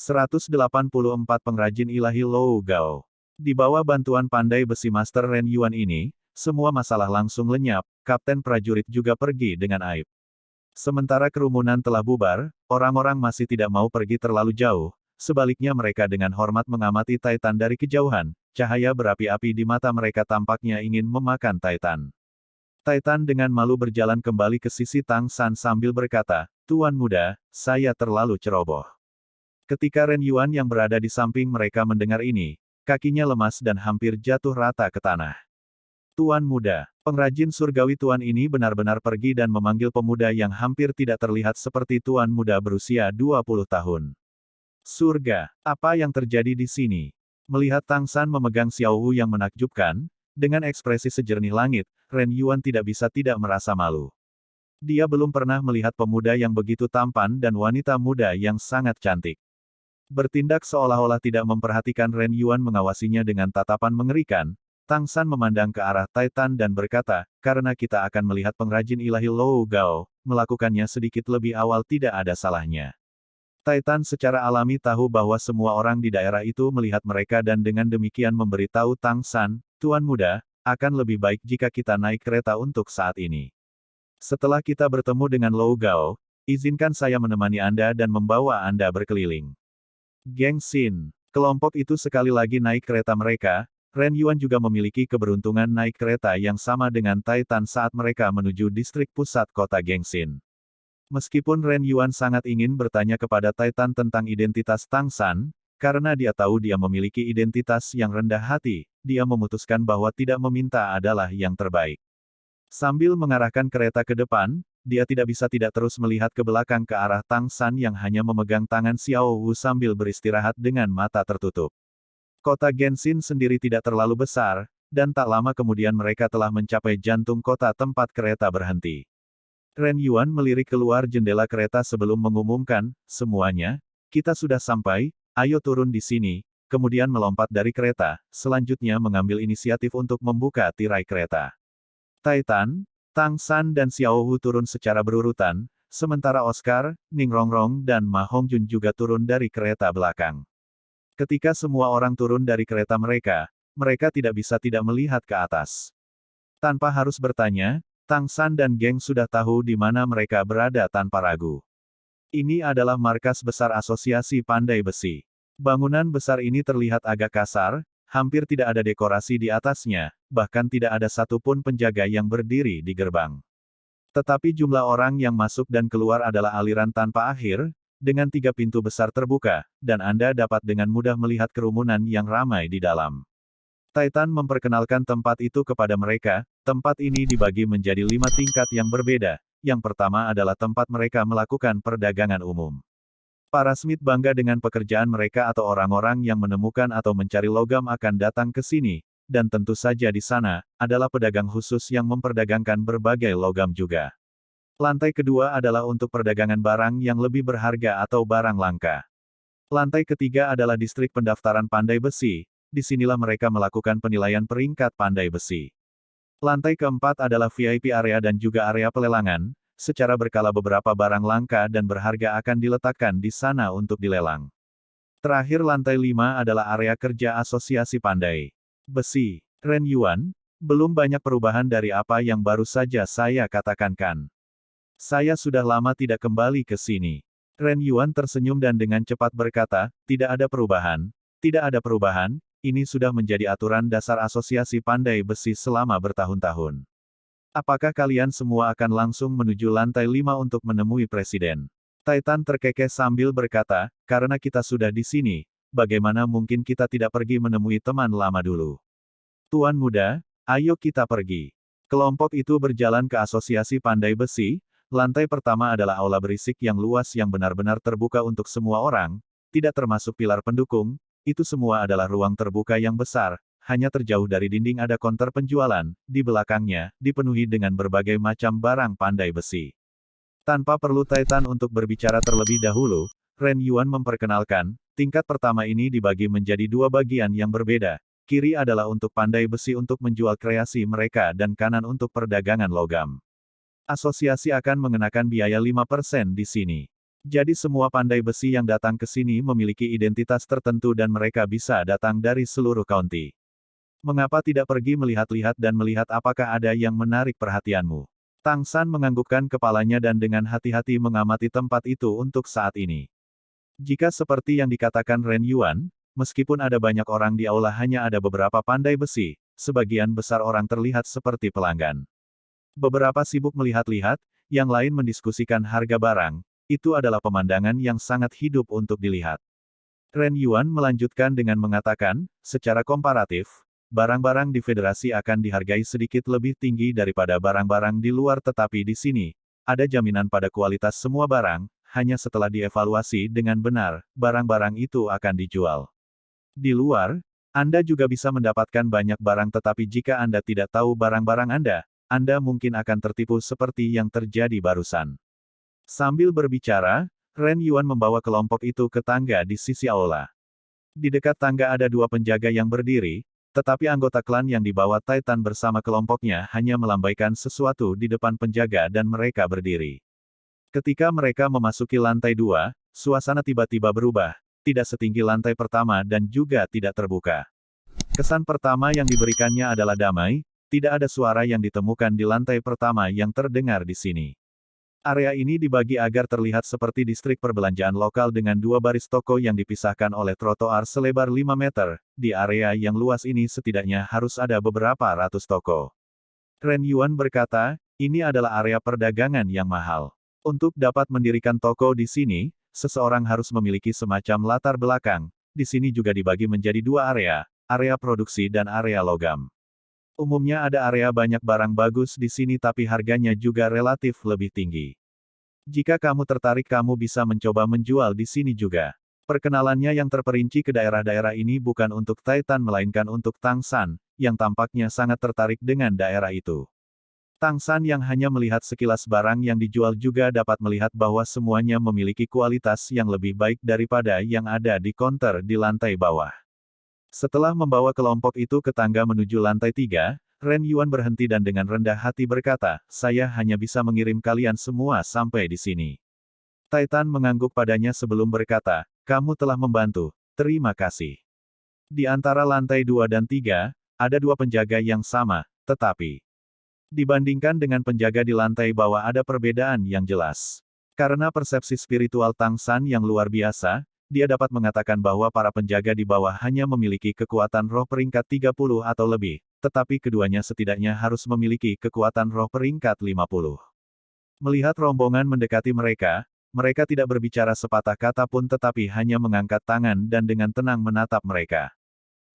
184 pengrajin ilahi Lou Gao. Di bawah bantuan pandai besi Master Ren Yuan ini, semua masalah langsung lenyap, kapten prajurit juga pergi dengan aib. Sementara kerumunan telah bubar, orang-orang masih tidak mau pergi terlalu jauh, sebaliknya mereka dengan hormat mengamati Titan dari kejauhan, cahaya berapi-api di mata mereka tampaknya ingin memakan Titan. Titan dengan malu berjalan kembali ke sisi Tang San sambil berkata, "Tuan muda, saya terlalu ceroboh." Ketika Ren Yuan yang berada di samping mereka mendengar ini, kakinya lemas dan hampir jatuh rata ke tanah. "Tuan muda." Pengrajin surgawi Tuan ini benar-benar pergi dan memanggil pemuda yang hampir tidak terlihat seperti Tuan muda berusia 20 tahun. "Surga, apa yang terjadi di sini?" Melihat Tang San memegang Xiao Wu yang menakjubkan, dengan ekspresi sejernih langit, Ren Yuan tidak bisa tidak merasa malu. Dia belum pernah melihat pemuda yang begitu tampan dan wanita muda yang sangat cantik. Bertindak seolah-olah tidak memperhatikan Ren Yuan mengawasinya dengan tatapan mengerikan, Tang San memandang ke arah Titan dan berkata, "Karena kita akan melihat pengrajin ilahi Lou Gao, melakukannya sedikit lebih awal tidak ada salahnya." Titan secara alami tahu bahwa semua orang di daerah itu melihat mereka dan dengan demikian memberitahu Tang San, "Tuan muda, akan lebih baik jika kita naik kereta untuk saat ini. Setelah kita bertemu dengan Lou Gao, izinkan saya menemani Anda dan membawa Anda berkeliling." Geng Xin. Kelompok itu sekali lagi naik kereta mereka. Ren Yuan juga memiliki keberuntungan naik kereta yang sama dengan Titan saat mereka menuju distrik pusat kota Gengsin. Meskipun Ren Yuan sangat ingin bertanya kepada Titan tentang identitas Tang San, karena dia tahu dia memiliki identitas yang rendah hati, dia memutuskan bahwa tidak meminta adalah yang terbaik. Sambil mengarahkan kereta ke depan, dia tidak bisa tidak terus melihat ke belakang ke arah Tang San yang hanya memegang tangan Xiao Wu sambil beristirahat dengan mata tertutup. Kota Gengsin sendiri tidak terlalu besar, dan tak lama kemudian mereka telah mencapai jantung kota tempat kereta berhenti. Ren Yuan melirik keluar jendela kereta sebelum mengumumkan, "Semuanya, kita sudah sampai, ayo turun di sini," kemudian melompat dari kereta, selanjutnya mengambil inisiatif untuk membuka tirai kereta. Titan, Tang San dan Xiao Wu turun secara berurutan, sementara Oscar, Ning Rongrong dan Ma Hongjun juga turun dari kereta belakang. Ketika semua orang turun dari kereta mereka, mereka tidak bisa tidak melihat ke atas. Tanpa harus bertanya, Tang San dan geng sudah tahu di mana mereka berada tanpa ragu. Ini adalah markas besar Asosiasi Pandai Besi. Bangunan besar ini terlihat agak kasar, hampir tidak ada dekorasi di atasnya, bahkan tidak ada satupun penjaga yang berdiri di gerbang. Tetapi jumlah orang yang masuk dan keluar adalah aliran tanpa akhir, dengan 3 pintu besar terbuka, dan Anda dapat dengan mudah melihat kerumunan yang ramai di dalam. Titan memperkenalkan tempat itu kepada mereka. Tempat ini dibagi menjadi 5 tingkat yang berbeda. Yang pertama adalah tempat mereka melakukan perdagangan umum. Para smith bangga dengan pekerjaan mereka atau orang-orang yang menemukan atau mencari logam akan datang ke sini, dan tentu saja di sana, adalah pedagang khusus yang memperdagangkan berbagai logam juga. Lantai kedua adalah untuk perdagangan barang yang lebih berharga atau barang langka. Lantai ketiga adalah distrik pendaftaran pandai besi, disinilah mereka melakukan penilaian peringkat pandai besi. Lantai keempat adalah VIP area dan juga area pelelangan, secara berkala beberapa barang langka dan berharga akan diletakkan di sana untuk dilelang. Terakhir lantai 5 adalah area kerja Asosiasi Pandai Besi. Ren Yuan, belum banyak perubahan dari apa yang baru saja saya katakan. Saya sudah lama tidak kembali ke sini. Ren Yuan tersenyum dan dengan cepat berkata, "Tidak ada perubahan. Tidak ada perubahan, ini sudah menjadi aturan dasar Asosiasi Pandai Besi selama bertahun-tahun. Apakah kalian semua akan langsung menuju lantai 5 untuk menemui Presiden?" Titan terkekeh sambil berkata, "Karena kita sudah di sini, bagaimana mungkin kita tidak pergi menemui teman lama dulu? Tuan muda, ayo kita pergi." Kelompok itu berjalan ke Asosiasi Pandai Besi. Lantai pertama adalah aula berisik yang luas yang benar-benar terbuka untuk semua orang, tidak termasuk pilar pendukung, itu semua adalah ruang terbuka yang besar, hanya terjauh dari dinding ada konter penjualan, di belakangnya, dipenuhi dengan berbagai macam barang pandai besi. Tanpa perlu Titan untuk berbicara terlebih dahulu, Ren Yuan memperkenalkan, tingkat pertama ini dibagi menjadi 2 bagian yang berbeda, kiri adalah untuk pandai besi untuk menjual kreasi mereka dan kanan untuk perdagangan logam. Asosiasi akan mengenakan biaya 5% di sini. Jadi semua pandai besi yang datang ke sini memiliki identitas tertentu dan mereka bisa datang dari seluruh county. Mengapa tidak pergi melihat-lihat dan melihat apakah ada yang menarik perhatianmu? Tang San menganggukkan kepalanya dan dengan hati-hati mengamati tempat itu untuk saat ini. Jika seperti yang dikatakan Ren Yuan, meskipun ada banyak orang di aula hanya ada beberapa pandai besi, sebagian besar orang terlihat seperti pelanggan. Beberapa sibuk melihat-lihat, yang lain mendiskusikan harga barang, itu adalah pemandangan yang sangat hidup untuk dilihat. Ren Yuan melanjutkan dengan mengatakan, secara komparatif, barang-barang di federasi akan dihargai sedikit lebih tinggi daripada barang-barang di luar tetapi di sini, ada jaminan pada kualitas semua barang, hanya setelah dievaluasi dengan benar, barang-barang itu akan dijual. Di luar, Anda juga bisa mendapatkan banyak barang tetapi jika Anda tidak tahu barang-barang Anda mungkin akan tertipu seperti yang terjadi barusan. Sambil berbicara, Ren Yuan membawa kelompok itu ke tangga di sisi aula. Di dekat tangga ada dua penjaga yang berdiri, tetapi anggota klan yang dibawa Titan bersama kelompoknya hanya melambaikan sesuatu di depan penjaga dan mereka berdiri. Ketika mereka memasuki lantai 2, suasana tiba-tiba berubah, tidak setinggi lantai pertama dan juga tidak terbuka. Kesan pertama yang diberikannya adalah damai, tidak ada suara yang ditemukan di lantai pertama yang terdengar di sini. Area ini dibagi agar terlihat seperti distrik perbelanjaan lokal dengan dua baris toko yang dipisahkan oleh trotoar selebar 5 meter. Di area yang luas ini setidaknya harus ada beberapa ratus toko. Ren Yuan berkata, ini adalah area perdagangan yang mahal. Untuk dapat mendirikan toko di sini, seseorang harus memiliki semacam latar belakang. Di sini juga dibagi menjadi dua area produksi dan area logam. Umumnya ada area banyak barang bagus di sini tapi harganya juga relatif lebih tinggi. Jika kamu tertarik kamu bisa mencoba menjual di sini juga. Perkenalannya yang terperinci ke daerah-daerah ini bukan untuk Titan melainkan untuk Tang San, yang tampaknya sangat tertarik dengan daerah itu. Tang San yang hanya melihat sekilas barang yang dijual juga dapat melihat bahwa semuanya memiliki kualitas yang lebih baik daripada yang ada di konter di lantai bawah. Setelah membawa kelompok itu ke tangga menuju lantai 3, Ren Yuan berhenti dan dengan rendah hati berkata, saya hanya bisa mengirim kalian semua sampai di sini. Titan mengangguk padanya sebelum berkata, kamu telah membantu, terima kasih. Di antara lantai 2 dan 3, ada dua penjaga yang sama, tetapi dibandingkan dengan penjaga di lantai bawah ada perbedaan yang jelas. Karena persepsi spiritual Tang San yang luar biasa, dia dapat mengatakan bahwa para penjaga di bawah hanya memiliki kekuatan roh peringkat 30 atau lebih, tetapi keduanya setidaknya harus memiliki kekuatan roh peringkat 50. Melihat rombongan mendekati mereka tidak berbicara sepatah kata pun tetapi hanya mengangkat tangan dan dengan tenang menatap mereka.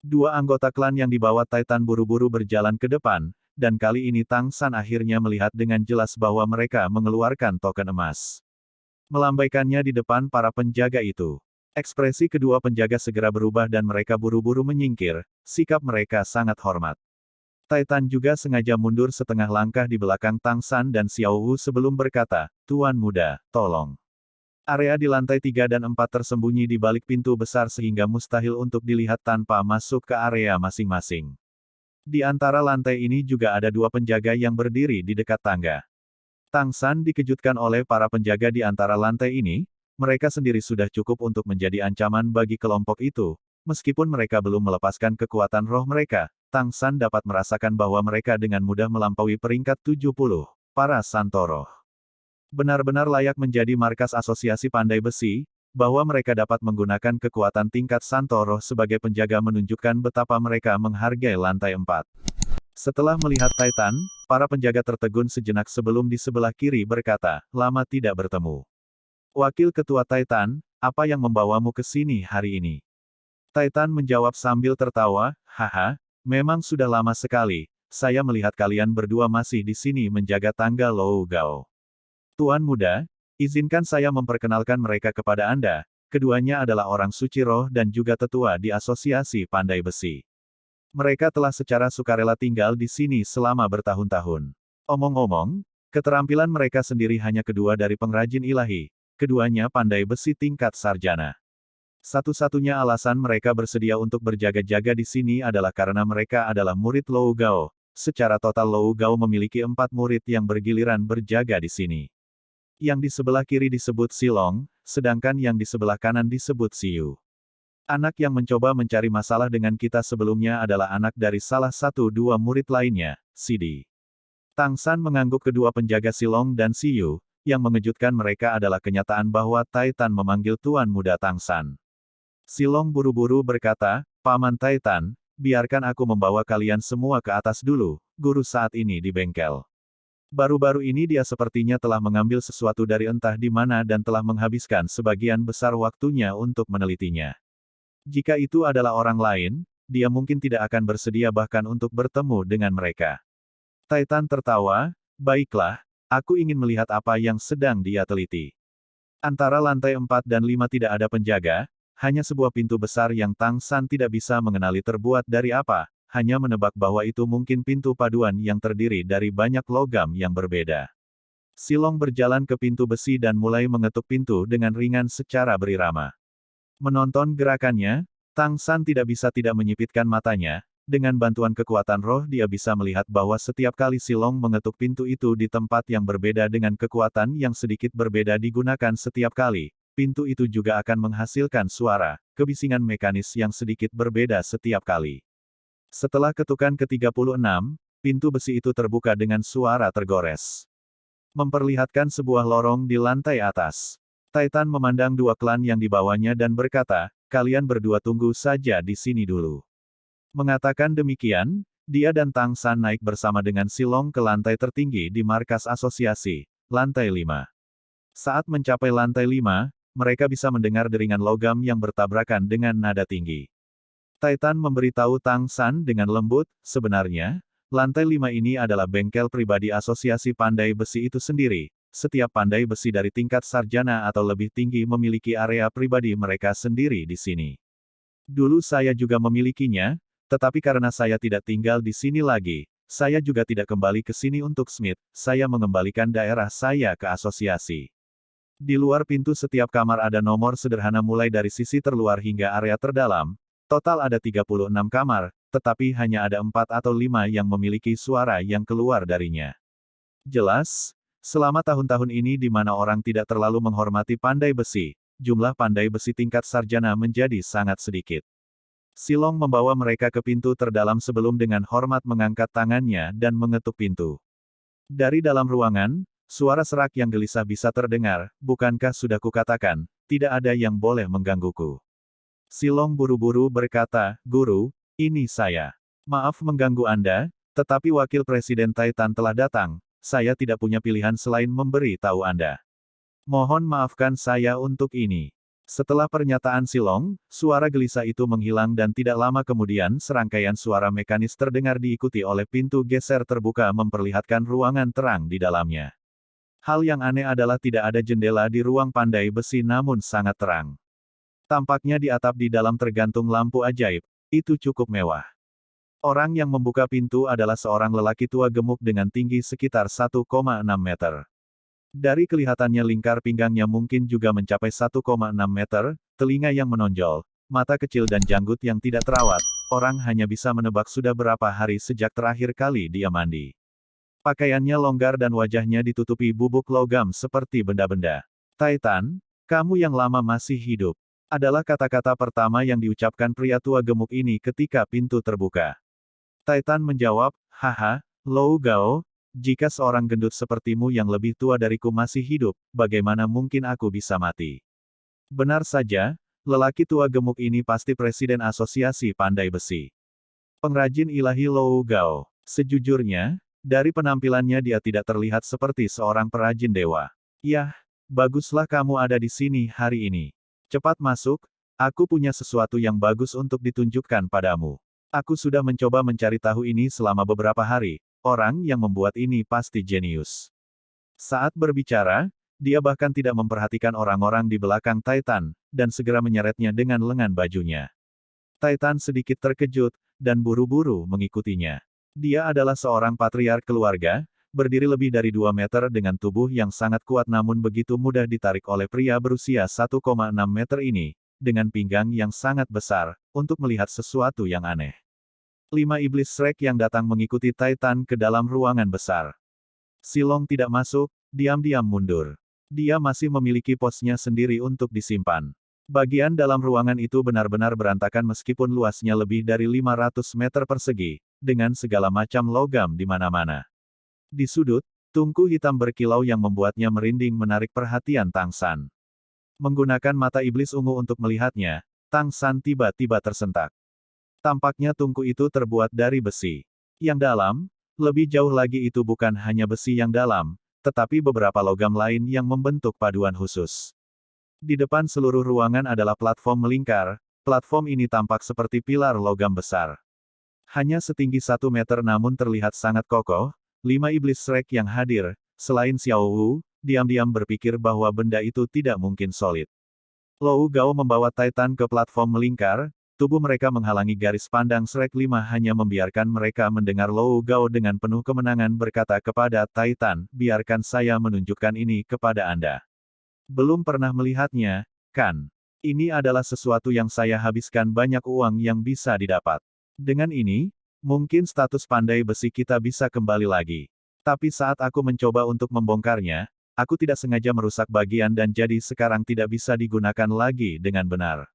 Dua anggota klan yang dibawa Titan buru-buru berjalan ke depan, dan kali ini Tang San akhirnya melihat dengan jelas bahwa mereka mengeluarkan token emas. Melambaikannya di depan para penjaga itu. Ekspresi kedua penjaga segera berubah dan mereka buru-buru menyingkir, sikap mereka sangat hormat. Titan juga sengaja mundur setengah langkah di belakang Tang San dan Xiao Wu sebelum berkata, Tuan Muda, tolong. Area di lantai 3 dan 4 tersembunyi di balik pintu besar sehingga mustahil untuk dilihat tanpa masuk ke area masing-masing. Di antara lantai ini juga ada dua penjaga yang berdiri di dekat tangga. Tang San dikejutkan oleh para penjaga di antara lantai ini. Mereka sendiri sudah cukup untuk menjadi ancaman bagi kelompok itu. Meskipun mereka belum melepaskan kekuatan roh mereka, Tang San dapat merasakan bahwa mereka dengan mudah melampaui peringkat 70, para Santoro. Benar-benar layak menjadi markas asosiasi pandai besi, bahwa mereka dapat menggunakan kekuatan tingkat Santoro sebagai penjaga menunjukkan betapa mereka menghargai lantai 4. Setelah melihat Titan, para penjaga tertegun sejenak sebelum di sebelah kiri berkata, lama tidak bertemu. Wakil Ketua Titan, apa yang membawamu ke sini hari ini? Titan menjawab sambil tertawa, haha, memang sudah lama sekali, saya melihat kalian berdua masih di sini menjaga tangga Lou Gao. Tuan Muda, izinkan saya memperkenalkan mereka kepada Anda, keduanya adalah orang suci roh dan juga tetua di Asosiasi Pandai Besi. Mereka telah secara sukarela tinggal di sini selama bertahun-tahun. Omong-omong, keterampilan mereka sendiri hanya kedua dari pengrajin ilahi. Keduanya pandai besi tingkat sarjana. Satu-satunya alasan mereka bersedia untuk berjaga-jaga di sini adalah karena mereka adalah murid Lou Gao. Secara total Lou Gao memiliki 4 murid yang bergiliran berjaga di sini. Yang di sebelah kiri disebut Silong, sedangkan yang di sebelah kanan disebut Siyu. Anak yang mencoba mencari masalah dengan kita sebelumnya adalah anak dari salah satu dua murid lainnya, Sidi. Tang San mengangguk kedua penjaga Silong dan Siyu, yang mengejutkan mereka adalah kenyataan bahwa Taitan memanggil Tuan Muda Tang San. Silong buru-buru berkata, Paman Taitan, biarkan aku membawa kalian semua ke atas dulu, guru saat ini di bengkel. Baru-baru ini dia sepertinya telah mengambil sesuatu dari entah di mana dan telah menghabiskan sebagian besar waktunya untuk menelitinya. Jika itu adalah orang lain, dia mungkin tidak akan bersedia bahkan untuk bertemu dengan mereka. Taitan tertawa, baiklah, aku ingin melihat apa yang sedang dia teliti. Antara lantai 4 dan 5 tidak ada penjaga, hanya sebuah pintu besar yang Tang San tidak bisa mengenali terbuat dari apa, hanya menebak bahwa itu mungkin pintu paduan yang terdiri dari banyak logam yang berbeda. Silong berjalan ke pintu besi dan mulai mengetuk pintu dengan ringan secara berirama. Menonton gerakannya, Tang San tidak bisa tidak menyipitkan matanya, dengan bantuan kekuatan roh dia bisa melihat bahwa setiap kali Silong mengetuk pintu itu di tempat yang berbeda dengan kekuatan yang sedikit berbeda digunakan setiap kali. Pintu itu juga akan menghasilkan suara, kebisingan mekanis yang sedikit berbeda setiap kali. Setelah ketukan ke-36, pintu besi itu terbuka dengan suara tergores. Memperlihatkan sebuah lorong di lantai atas. Taitan memandang dua klan yang dibawanya dan berkata, kalian berdua tunggu saja di sini dulu. Mengatakan demikian, dia dan Tang San naik bersama dengan Silong ke lantai tertinggi di markas asosiasi, lantai 5. Saat mencapai lantai 5, mereka bisa mendengar deringan logam yang bertabrakan dengan nada tinggi. Taitan memberitahu Tang San dengan lembut, sebenarnya, lantai 5 ini adalah bengkel pribadi asosiasi pandai besi itu sendiri. Setiap pandai besi dari tingkat sarjana atau lebih tinggi memiliki area pribadi mereka sendiri di sini. Dulu saya juga memilikinya, tetapi karena saya tidak tinggal di sini lagi, saya juga tidak kembali ke sini untuk Smith, saya mengembalikan daerah saya ke asosiasi. Di luar pintu setiap kamar ada nomor sederhana mulai dari sisi terluar hingga area terdalam. Total ada 36 kamar, tetapi hanya ada 4 atau 5 yang memiliki suara yang keluar darinya. Jelas, selama tahun-tahun ini di mana orang tidak terlalu menghormati pandai besi, jumlah pandai besi tingkat sarjana menjadi sangat sedikit. Silong membawa mereka ke pintu terdalam sebelum dengan hormat mengangkat tangannya dan mengetuk pintu. Dari dalam ruangan, suara serak yang gelisah bisa terdengar, bukankah sudah kukatakan, tidak ada yang boleh menggangguku. Silong buru-buru berkata, Guru, ini saya. Maaf mengganggu Anda, tetapi Wakil Presiden Taitan telah datang, saya tidak punya pilihan selain memberi tahu Anda. Mohon maafkan saya untuk ini. Setelah pernyataan Silong, suara gelisah itu menghilang dan tidak lama kemudian serangkaian suara mekanis terdengar diikuti oleh pintu geser terbuka memperlihatkan ruangan terang di dalamnya. Hal yang aneh adalah tidak ada jendela di ruang pandai besi namun sangat terang. Tampaknya di atap di dalam tergantung lampu ajaib, itu cukup mewah. Orang yang membuka pintu adalah seorang lelaki tua gemuk dengan tinggi sekitar 1,6 meter. Dari kelihatannya lingkar pinggangnya mungkin juga mencapai 1,6 meter, telinga yang menonjol, mata kecil dan janggut yang tidak terawat, orang hanya bisa menebak sudah berapa hari sejak terakhir kali dia mandi. Pakaiannya longgar dan wajahnya ditutupi bubuk logam seperti benda-benda. Taitan, kamu yang lama masih hidup. Adalah kata-kata pertama yang diucapkan pria tua gemuk ini ketika pintu terbuka. Taitan menjawab, haha, Lou Gao, jika seorang gendut sepertimu yang lebih tua dariku masih hidup, bagaimana mungkin aku bisa mati? Benar saja, lelaki tua gemuk ini pasti presiden asosiasi pandai besi. Pengrajin ilahi Lou Gao. Sejujurnya, dari penampilannya dia tidak terlihat seperti seorang perajin dewa. Yah, baguslah kamu ada di sini hari ini. Cepat masuk, aku punya sesuatu yang bagus untuk ditunjukkan padamu. Aku sudah mencoba mencari tahu ini selama beberapa hari, orang yang membuat ini pasti jenius. Saat berbicara, dia bahkan tidak memperhatikan orang-orang di belakang Taitan, dan segera menyeretnya dengan lengan bajunya. Taitan sedikit terkejut, dan buru-buru mengikutinya. Dia adalah seorang patriark keluarga, berdiri lebih dari 2 meter dengan tubuh yang sangat kuat namun begitu mudah ditarik oleh pria berusia 1,6 meter ini, dengan pinggang yang sangat besar, untuk melihat sesuatu yang aneh. 5 iblis Shrek yang datang mengikuti Taitan ke dalam ruangan besar. Silong tidak masuk, diam-diam mundur. Dia masih memiliki posnya sendiri untuk disimpan. Bagian dalam ruangan itu benar-benar berantakan meskipun luasnya lebih dari 500 meter persegi, dengan segala macam logam di mana-mana. Di sudut, tungku hitam berkilau yang membuatnya merinding menarik perhatian Tang San. Menggunakan mata iblis ungu untuk melihatnya, Tang San tiba-tiba tersentak. Tampaknya tungku itu terbuat dari besi. Yang dalam, lebih jauh lagi itu bukan hanya besi yang dalam, tetapi beberapa logam lain yang membentuk paduan khusus. Di depan seluruh ruangan adalah platform melingkar, platform ini tampak seperti pilar logam besar. Hanya setinggi 1 meter namun terlihat sangat kokoh, 5 iblis Shrek yang hadir, selain Xiao Wu, diam-diam berpikir bahwa benda itu tidak mungkin solid. Lou Gao membawa Titan ke platform melingkar, tubuh mereka menghalangi garis pandang Shrek 5 hanya membiarkan mereka mendengar Lou Gao dengan penuh kemenangan berkata kepada Titan, biarkan saya menunjukkan ini kepada Anda. Belum pernah melihatnya, kan? Ini adalah sesuatu yang saya habiskan banyak uang yang bisa didapat. Dengan ini, mungkin status pandai besi kita bisa kembali lagi. Tapi saat aku mencoba untuk membongkarnya, aku tidak sengaja merusak bagian dan jadi sekarang tidak bisa digunakan lagi dengan benar.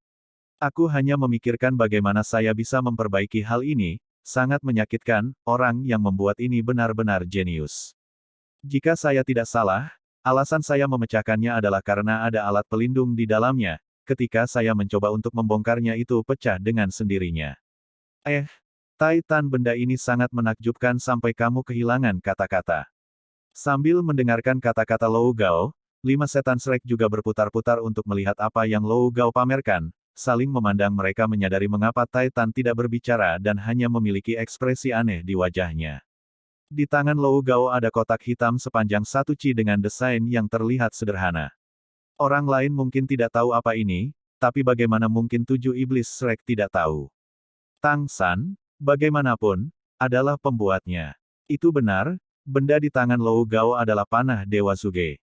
Aku hanya memikirkan bagaimana saya bisa memperbaiki hal ini, sangat menyakitkan, orang yang membuat ini benar-benar jenius. Jika saya tidak salah, alasan saya memecahkannya adalah karena ada alat pelindung di dalamnya, ketika saya mencoba untuk membongkarnya itu pecah dengan sendirinya. Titan, benda ini sangat menakjubkan sampai kamu kehilangan kata-kata. Sambil mendengarkan kata-kata Lou Gao, 5 setan Shrek juga berputar-putar untuk melihat apa yang Lou Gao pamerkan, saling memandang mereka menyadari mengapa Titan tidak berbicara dan hanya memiliki ekspresi aneh di wajahnya. Di tangan Lou Gao ada kotak hitam sepanjang 1 ci dengan desain yang terlihat sederhana. Orang lain mungkin tidak tahu apa ini, tapi bagaimana mungkin 7 iblis Shrek tidak tahu? Tang San, bagaimanapun, adalah pembuatnya. Itu benar, benda di tangan Lou Gao adalah panah Dewa Suge.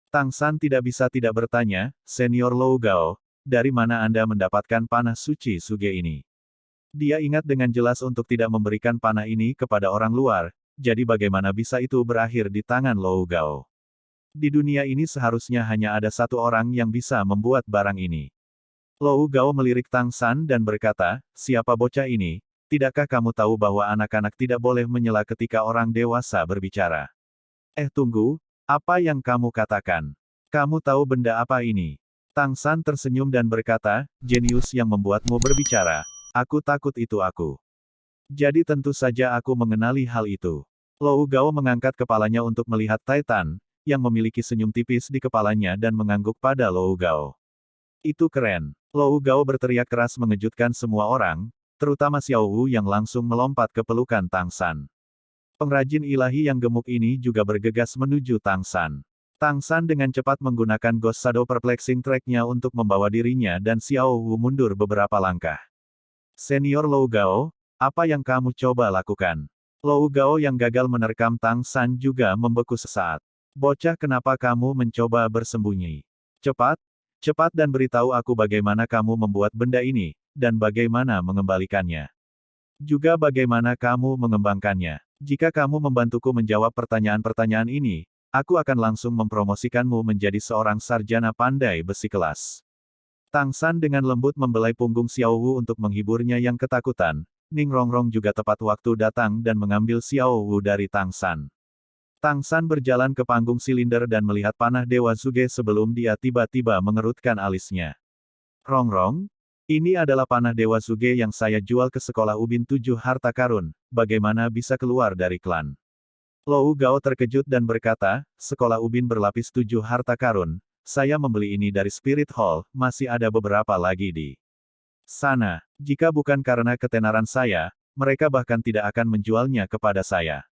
Tang San tidak bisa tidak bertanya, Senior Lou Gao, dari mana Anda mendapatkan panah suci Suge ini? Dia ingat dengan jelas untuk tidak memberikan panah ini kepada orang luar, jadi bagaimana bisa itu berakhir di tangan Lou Gao? Di dunia ini seharusnya hanya ada satu orang yang bisa membuat barang ini. Lou Gao melirik Tang San dan berkata, siapa bocah ini? Tidakkah kamu tahu bahwa anak-anak tidak boleh menyela ketika orang dewasa berbicara? Tunggu, apa yang kamu katakan? Kamu tahu benda apa ini? Tang San tersenyum dan berkata, jenius yang membuatmu berbicara. Aku takut itu aku. Jadi tentu saja aku mengenali hal itu. Lou Gao mengangkat kepalanya untuk melihat Titan, yang memiliki senyum tipis di kepalanya dan mengangguk pada Lou Gao. Itu keren. Lou Gao berteriak keras mengejutkan semua orang, terutama Xiao Wu yang langsung melompat ke pelukan Tang San. Pengrajin ilahi yang gemuk ini juga bergegas menuju Tang San. Tang San dengan cepat menggunakan Ghost Shadow Perplexing Track-nya untuk membawa dirinya dan Xiao Wu mundur beberapa langkah. Senior Lou Gao, apa yang kamu coba lakukan? Lou Gao yang gagal menerkam Tang San juga membeku sesaat. Bocah, kenapa kamu mencoba bersembunyi? Cepat, cepat dan beritahu aku bagaimana kamu membuat benda ini, dan bagaimana mengembalikannya. Juga bagaimana kamu mengembangkannya. Jika kamu membantuku menjawab pertanyaan-pertanyaan ini, aku akan langsung mempromosikanmu menjadi seorang sarjana pandai besi kelas. Tang San dengan lembut membelai punggung Xiao Wu untuk menghiburnya yang ketakutan. Ning Rongrong juga tepat waktu datang dan mengambil Xiao Wu dari Tang San. Tang San berjalan ke panggung silinder dan melihat panah Dewa Suge sebelum dia tiba-tiba mengerutkan alisnya. Rongrong, ini adalah panah Dewa Suge yang saya jual ke sekolah Ubin 7 harta karun, bagaimana bisa keluar dari klan? Lou Gao terkejut dan berkata, sekolah Ubin berlapis 7 harta karun, saya membeli ini dari Spirit Hall, masih ada beberapa lagi di sana. Jika bukan karena ketenaran saya, mereka bahkan tidak akan menjualnya kepada saya.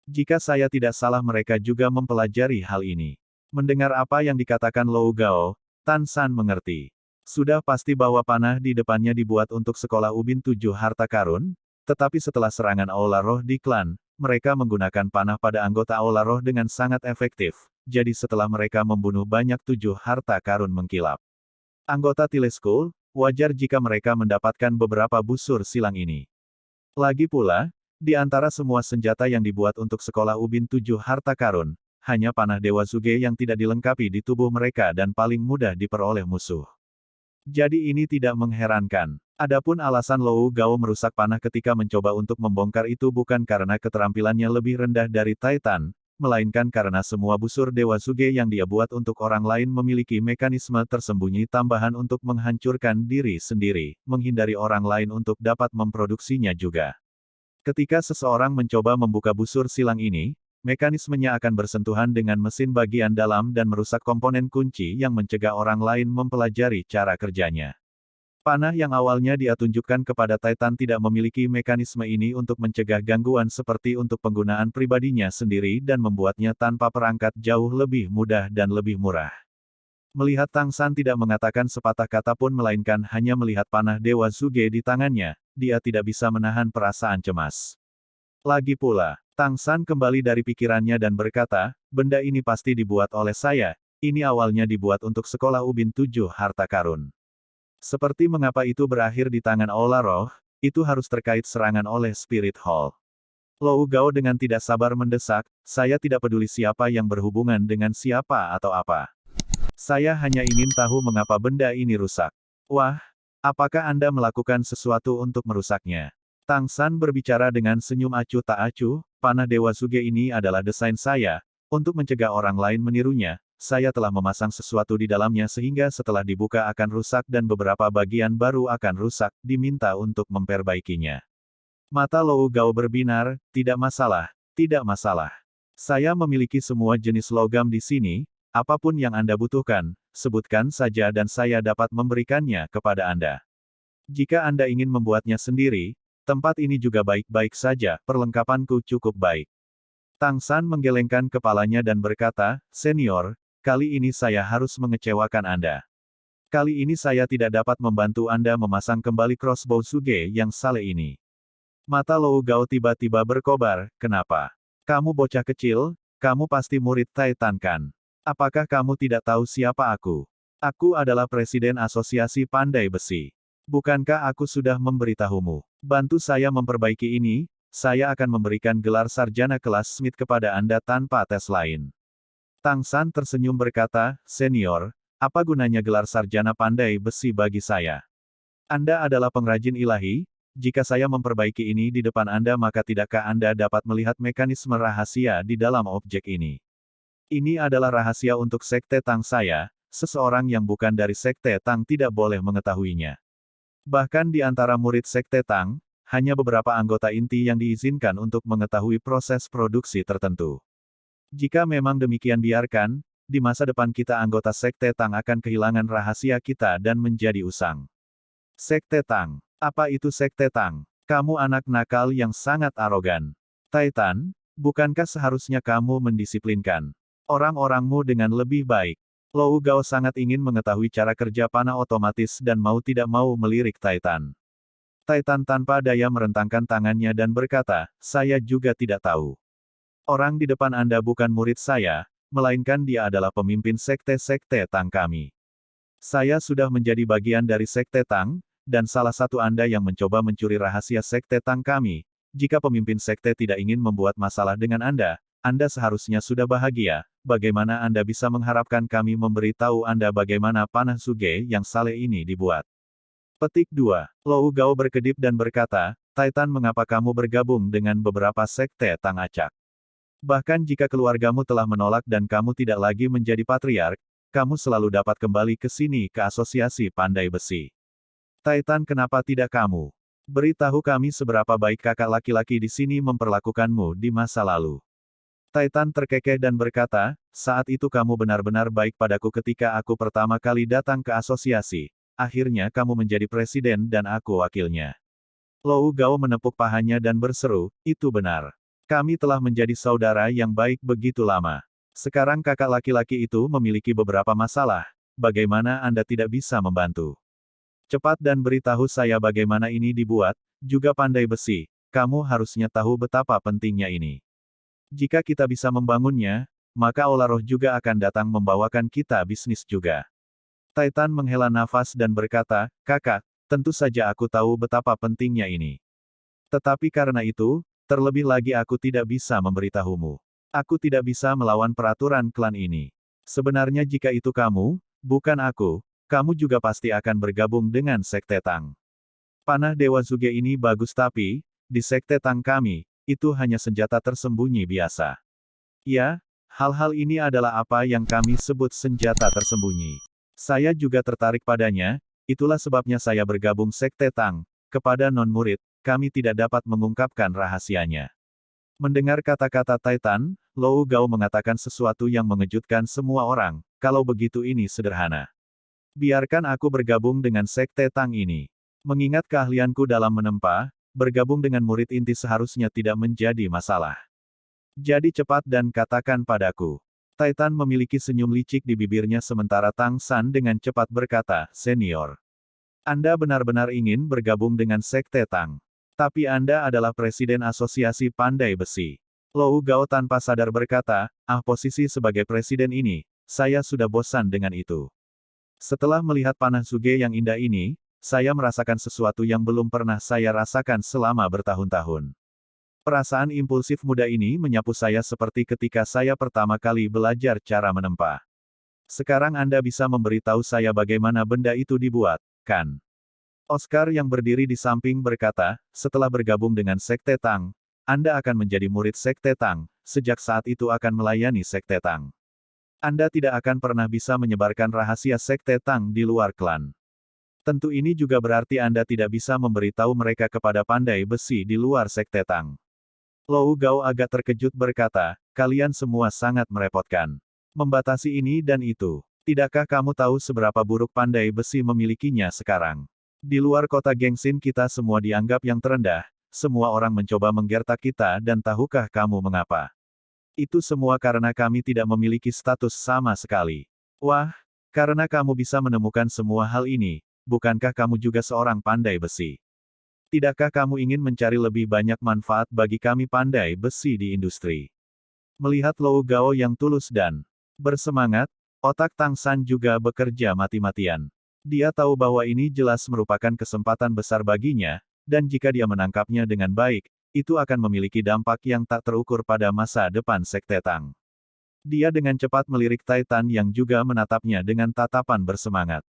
Jika saya tidak salah mereka juga mempelajari hal ini. Mendengar apa yang dikatakan Lou Gao, Tan San mengerti. Sudah pasti bahwa panah di depannya dibuat untuk sekolah Ubin 7 harta karun, tetapi setelah serangan Aula Roh di klan, mereka menggunakan panah pada anggota Aula Roh dengan sangat efektif. Jadi setelah mereka membunuh banyak 7 harta karun mengkilap. Anggota Tile School, wajar jika mereka mendapatkan beberapa busur silang ini. Lagi pula, di antara semua senjata yang dibuat untuk sekolah Ubin 7 harta karun, hanya panah Dewa Zuge yang tidak dilengkapi di tubuh mereka dan paling mudah diperoleh musuh. Jadi ini tidak mengherankan. Adapun alasan Lou Gao merusak panah ketika mencoba untuk membongkar itu bukan karena keterampilannya lebih rendah dari Titan, melainkan karena semua busur Dewa Zuge yang dia buat untuk orang lain memiliki mekanisme tersembunyi tambahan untuk menghancurkan diri sendiri, menghindari orang lain untuk dapat memproduksinya juga. Ketika seseorang mencoba membuka busur silang ini, mekanismenya akan bersentuhan dengan mesin bagian dalam dan merusak komponen kunci yang mencegah orang lain mempelajari cara kerjanya. Panah yang awalnya dia tunjukkan kepada Titan tidak memiliki mekanisme ini untuk mencegah gangguan seperti untuk penggunaan pribadinya sendiri dan membuatnya tanpa perangkat jauh lebih mudah dan lebih murah. Melihat Tang San tidak mengatakan sepatah kata pun melainkan hanya melihat panah Dewa Zuge di tangannya, dia tidak bisa menahan perasaan cemas. Lagi pula, Tang San kembali dari pikirannya dan berkata, benda ini pasti dibuat oleh saya, ini awalnya dibuat untuk sekolah Ubin 7 harta karun. Seperti mengapa itu berakhir di tangan Aula Roh, itu harus terkait serangan oleh Spirit Hall. Lou Gao dengan tidak sabar mendesak, saya tidak peduli siapa yang berhubungan dengan siapa atau apa. Saya hanya ingin tahu mengapa benda ini rusak. Wah, apakah Anda melakukan sesuatu untuk merusaknya? Tang San berbicara dengan senyum acuh tak acuh, panah Dewa Zuge ini adalah desain saya, untuk mencegah orang lain menirunya, saya telah memasang sesuatu di dalamnya sehingga setelah dibuka akan rusak dan beberapa bagian baru akan rusak, diminta untuk memperbaikinya. Mata Lou Gao berbinar, tidak masalah, tidak masalah. Saya memiliki semua jenis logam di sini, apapun yang Anda butuhkan, sebutkan saja dan saya dapat memberikannya kepada Anda. Jika Anda ingin membuatnya sendiri, tempat ini juga baik-baik saja, perlengkapanku cukup baik. Tang San menggelengkan kepalanya dan berkata, Senior, kali ini saya harus mengecewakan Anda. Kali ini saya tidak dapat membantu Anda memasang kembali crossbow Zuge yang saleh ini. Mata Lou Gao tiba-tiba berkobar, kenapa? Kamu bocah kecil, kamu pasti murid Titan kan? Apakah kamu tidak tahu siapa aku? Aku adalah Presiden Asosiasi Pandai Besi. Bukankah aku sudah memberitahumu? Bantu saya memperbaiki ini, saya akan memberikan gelar sarjana kelas Smith kepada Anda tanpa tes lain. Tang San tersenyum berkata, Senior, apa gunanya gelar sarjana pandai besi bagi saya? Anda adalah pengrajin ilahi, jika saya memperbaiki ini di depan Anda maka tidakkah Anda dapat melihat mekanisme rahasia di dalam objek ini? Ini adalah rahasia untuk Sekte Tang saya, seseorang yang bukan dari Sekte Tang tidak boleh mengetahuinya. Bahkan di antara murid Sekte Tang, hanya beberapa anggota inti yang diizinkan untuk mengetahui proses produksi tertentu. Jika memang demikian biarkan, di masa depan kita anggota Sekte Tang akan kehilangan rahasia kita dan menjadi usang. Sekte Tang. Apa itu Sekte Tang? Kamu anak nakal yang sangat arogan. Titan, bukankah seharusnya kamu mendisiplinkan orang-orangmu dengan lebih baik? Lou Gao sangat ingin mengetahui cara kerja panah otomatis dan mau tidak mau melirik Titan. Titan tanpa daya merentangkan tangannya dan berkata, saya juga tidak tahu. Orang di depan Anda bukan murid saya, melainkan dia adalah pemimpin sekte-sekte Tang kami. Saya sudah menjadi bagian dari Sekte Tang, dan salah satu Anda yang mencoba mencuri rahasia Sekte Tang kami. Jika pemimpin sekte tidak ingin membuat masalah dengan Anda seharusnya sudah bahagia. Bagaimana Anda bisa mengharapkan kami memberitahu Anda bagaimana panah Zuge yang saleh ini dibuat? Petik 2. Lou Gao berkedip dan berkata, Titan mengapa kamu bergabung dengan beberapa sekte Tang acak? Bahkan jika keluargamu telah menolak dan kamu tidak lagi menjadi patriark, kamu selalu dapat kembali ke sini ke Asosiasi Pandai Besi. Titan kenapa tidak kamu? Beritahu kami seberapa baik kakak laki-laki di sini memperlakukanmu di masa lalu. Titan terkekeh dan berkata, saat itu kamu benar-benar baik padaku ketika aku pertama kali datang ke asosiasi. Akhirnya kamu menjadi presiden dan aku wakilnya. Lou Gao menepuk pahanya dan berseru, itu benar. Kami telah menjadi saudara yang baik begitu lama. Sekarang kakak laki-laki itu memiliki beberapa masalah. Bagaimana Anda tidak bisa membantu? Cepat dan beritahu saya bagaimana ini dibuat, juga pandai besi. Kamu harusnya tahu betapa pentingnya ini. Jika kita bisa membangunnya, maka Aula Roh juga akan datang membawakan kita bisnis juga. Titan menghela nafas dan berkata, kakak, tentu saja aku tahu betapa pentingnya ini. Tetapi karena itu, terlebih lagi aku tidak bisa memberitahumu. Aku tidak bisa melawan peraturan klan ini. Sebenarnya jika itu kamu, bukan aku, kamu juga pasti akan bergabung dengan Sekte Tang. Panah Dewa Zuge ini bagus tapi, di Sekte Tang kami, itu hanya senjata tersembunyi biasa. Ya, hal-hal ini adalah apa yang kami sebut senjata tersembunyi. Saya juga tertarik padanya, itulah sebabnya saya bergabung Sekte Tang. Kepada non-murid, kami tidak dapat mengungkapkan rahasianya. Mendengar kata-kata Titan, Lou Gao mengatakan sesuatu yang mengejutkan semua orang, kalau begitu ini sederhana. Biarkan aku bergabung dengan Sekte Tang ini. Mengingat keahlianku dalam menempa, bergabung dengan murid inti seharusnya tidak menjadi masalah. Jadi cepat dan katakan padaku. Titan memiliki senyum licik di bibirnya sementara Tang San dengan cepat berkata, Senior. Anda benar-benar ingin bergabung dengan Sekte Tang. Tapi Anda adalah Presiden Asosiasi Pandai Besi. Lou Gao tanpa sadar berkata, posisi sebagai Presiden ini, saya sudah bosan dengan itu. Setelah melihat panah Zuge yang indah ini, saya merasakan sesuatu yang belum pernah saya rasakan selama bertahun-tahun. Perasaan impulsif muda ini menyapu saya seperti ketika saya pertama kali belajar cara menempa. Sekarang Anda bisa memberitahu saya bagaimana benda itu dibuat, kan? Oscar yang berdiri di samping berkata, setelah bergabung dengan Sekte Tang, Anda akan menjadi murid Sekte Tang, sejak saat itu akan melayani Sekte Tang. Anda tidak akan pernah bisa menyebarkan rahasia Sekte Tang di luar klan. Tentu ini juga berarti Anda tidak bisa memberitahu mereka kepada pandai besi di luar Sekte Tang. Lou Gao agak terkejut berkata, kalian semua sangat merepotkan. Membatasi ini dan itu. Tidakkah kamu tahu seberapa buruk pandai besi memilikinya sekarang? Di luar kota Gengsin kita semua dianggap yang terendah, semua orang mencoba menggertak kita dan tahukah kamu mengapa? Itu semua karena kami tidak memiliki status sama sekali. Wah, karena kamu bisa menemukan semua hal ini, bukankah kamu juga seorang pandai besi? Tidakkah kamu ingin mencari lebih banyak manfaat bagi kami pandai besi di industri? Melihat Lou Gao yang tulus dan bersemangat, otak Tang San juga bekerja mati-matian. Dia tahu bahwa ini jelas merupakan kesempatan besar baginya, dan jika dia menangkapnya dengan baik, itu akan memiliki dampak yang tak terukur pada masa depan Sekte Tang. Dia dengan cepat melirik Titan yang juga menatapnya dengan tatapan bersemangat.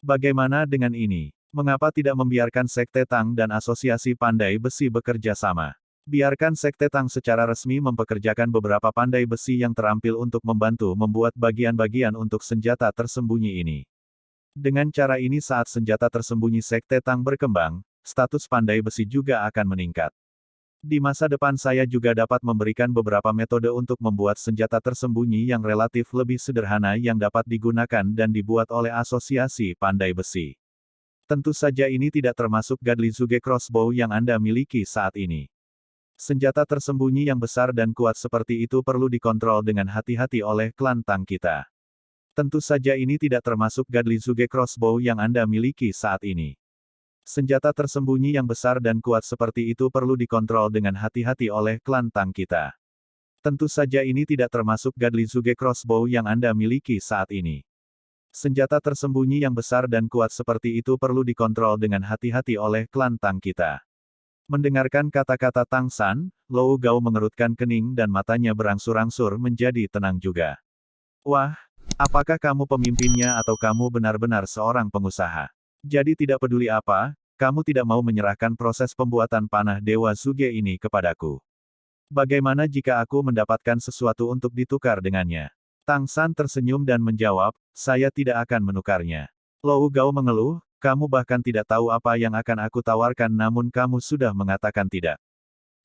Bagaimana dengan ini? Mengapa tidak membiarkan Sekte Tang dan Asosiasi Pandai Besi bekerja sama? Biarkan Sekte Tang secara resmi mempekerjakan beberapa pandai besi yang terampil untuk membantu membuat bagian-bagian untuk senjata tersembunyi ini. Dengan cara ini saat senjata tersembunyi Sekte Tang berkembang, status pandai besi juga akan meningkat. Di masa depan saya juga dapat memberikan beberapa metode untuk membuat senjata tersembunyi yang relatif lebih sederhana yang dapat digunakan dan dibuat oleh asosiasi pandai besi. Tentu saja ini tidak termasuk Godly Zuge Crossbow yang Anda miliki saat ini. Senjata tersembunyi yang besar dan kuat seperti itu perlu dikontrol dengan hati-hati oleh klan Tang kita. Tentu saja ini tidak termasuk Godly Zuge Crossbow yang Anda miliki saat ini. Senjata tersembunyi yang besar dan kuat seperti itu perlu dikontrol dengan hati-hati oleh klan Tang kita. Tentu saja ini tidak termasuk Godly Zuge Crossbow yang Anda miliki saat ini. Senjata tersembunyi yang besar dan kuat seperti itu perlu dikontrol dengan hati-hati oleh klan Tang kita. Mendengarkan kata-kata Tang San, Lou Gao mengerutkan kening dan matanya berangsur-angsur menjadi tenang juga. Wah! Apakah kamu pemimpinnya atau kamu benar-benar seorang pengusaha? Jadi tidak peduli apa, kamu tidak mau menyerahkan proses pembuatan panah Dewa Zuge ini kepadaku. Bagaimana jika aku mendapatkan sesuatu untuk ditukar dengannya? Tang San tersenyum dan menjawab, saya tidak akan menukarnya. Lou Gao mengeluh, kamu bahkan tidak tahu apa yang akan aku tawarkan namun kamu sudah mengatakan tidak.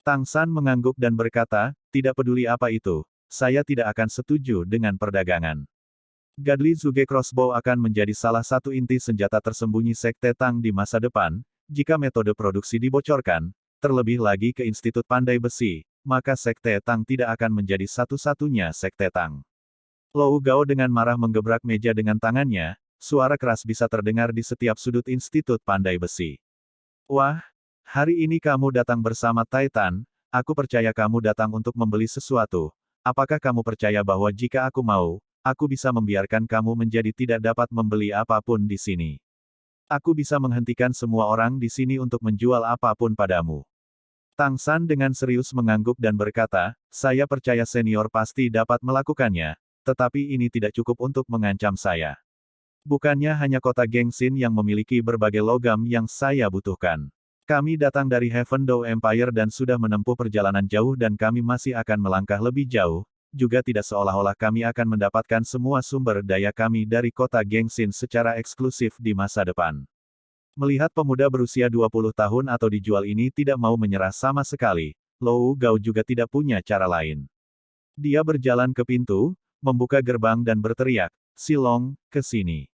Tang San mengangguk dan berkata, tidak peduli apa itu, saya tidak akan setuju dengan perdagangan. Godly Zuge Crossbow akan menjadi salah satu inti senjata tersembunyi Sekte Tang di masa depan, jika metode produksi dibocorkan, terlebih lagi ke Institut Pandai Besi, maka Sekte Tang tidak akan menjadi satu-satunya Sekte Tang. Lou Gao dengan marah menggebrak meja dengan tangannya, suara keras bisa terdengar di setiap sudut Institut Pandai Besi. Wah, hari ini kamu datang bersama Titan, aku percaya kamu datang untuk membeli sesuatu. Apakah kamu percaya bahwa jika aku mau, aku bisa membiarkan kamu menjadi tidak dapat membeli apapun di sini? Aku bisa menghentikan semua orang di sini untuk menjual apapun padamu. Tang San dengan serius mengangguk dan berkata, saya percaya senior pasti dapat melakukannya, tetapi ini tidak cukup untuk mengancam saya. Bukannya hanya kota Gengsin yang memiliki berbagai logam yang saya butuhkan. Kami datang dari Heaven Dough Empire dan sudah menempuh perjalanan jauh dan kami masih akan melangkah lebih jauh, juga tidak seolah-olah kami akan mendapatkan semua sumber daya kami dari kota Gengsin secara eksklusif di masa depan. Melihat pemuda berusia 20 tahun atau dijual ini tidak mau menyerah sama sekali, Lou Gao juga tidak punya cara lain. Dia berjalan ke pintu, membuka gerbang dan berteriak, Silong, ke sini.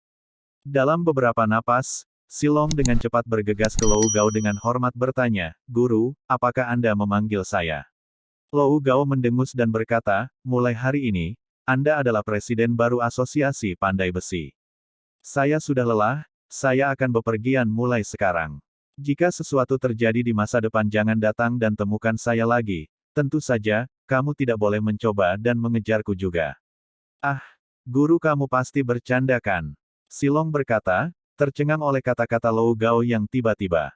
Dalam beberapa napas, Silong dengan cepat bergegas ke Lou Gao dengan hormat bertanya, Guru, apakah Anda memanggil saya? Lou Gao mendengus dan berkata, mulai hari ini, Anda adalah presiden baru Asosiasi Pandai Besi. Saya sudah lelah, saya akan bepergian mulai sekarang. Jika sesuatu terjadi di masa depan jangan datang dan temukan saya lagi. Tentu saja, kamu tidak boleh mencoba dan mengejarku juga. Ah, guru kamu pasti bercanda kan? Silong berkata, tercengang oleh kata-kata Lou Gao yang tiba-tiba.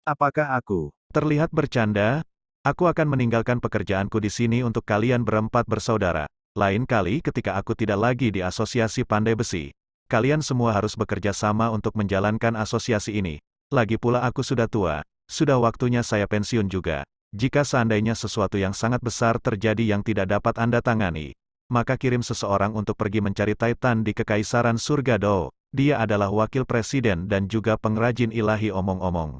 Apakah aku Terlihat bercanda? Aku akan meninggalkan pekerjaanku di sini untuk kalian berempat bersaudara. Lain kali ketika aku tidak lagi di Asosiasi Pandai Besi. Kalian semua harus bekerja sama untuk menjalankan asosiasi ini. Lagi pula aku sudah tua, sudah waktunya saya pensiun juga. Jika seandainya sesuatu yang sangat besar terjadi yang tidak dapat Anda tangani, maka kirim seseorang untuk pergi mencari Titan di Kekaisaran Surga Do. Dia adalah wakil presiden dan juga pengrajin ilahi omong-omong.